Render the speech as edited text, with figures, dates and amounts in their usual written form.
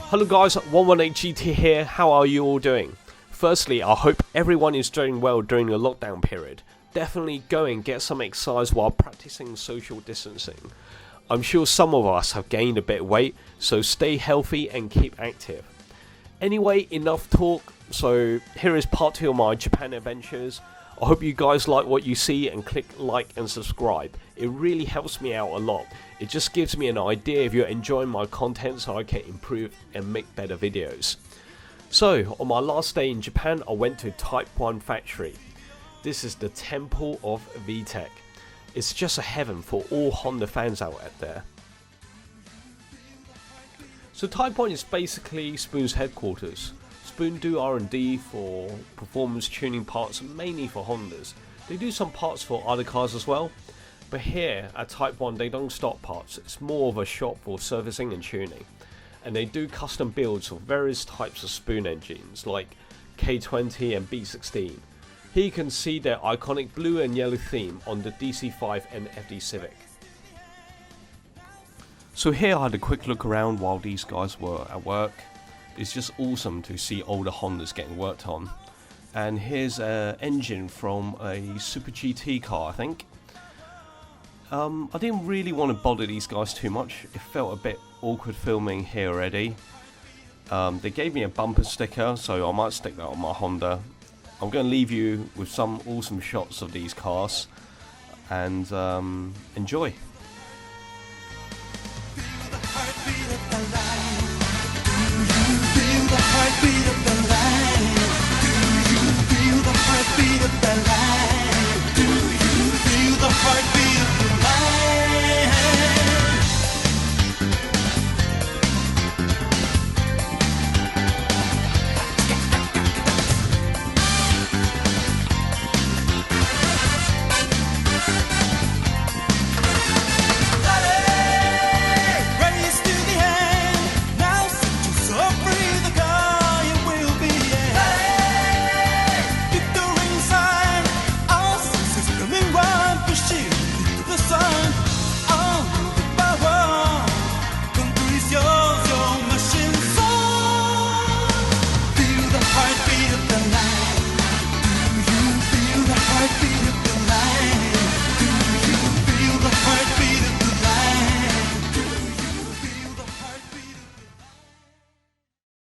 Hello guys, 118GT here, how are you all doing? Firstly, I hope everyone is doing well during the lockdown period. Definitely go and get some exercise while practicing social distancing. I'm sure some of us have gained a bit of weight, so stay healthy and keep active. Anyway, enough talk, so here is part 2 of my Japan adventures. I hope you guys like what you see and click like and subscribe. It really helps me out a lot. It just gives me an idea if you're enjoying my content so I can improve and make better videos. So, on my last day in Japan, I went to Type 1 factory. This is the temple of VTEC. It's just a heaven for all Honda fans out there. So Type 1 is basically Spoon's headquarters. Spoon do R&D for performance tuning parts mainly for Hondas. They do some parts for other cars as well, but here at Type 1 they don't stock parts, it's more of a shop for servicing and tuning. And they do custom builds of various types of Spoon engines like K20 and B16. Here you can see their iconic blue and yellow theme on the DC5 and FD Civic. So here I had a quick look around while these guys were at work. It's just awesome to see older Hondas getting worked on. And here's an engine from a Super GT car, I think. I didn't really want to bother these guys too much. It felt a bit awkward filming here already. They gave me a bumper sticker, so I might stick that on my Honda. I'm going to leave you with some awesome shots of these cars and enjoy.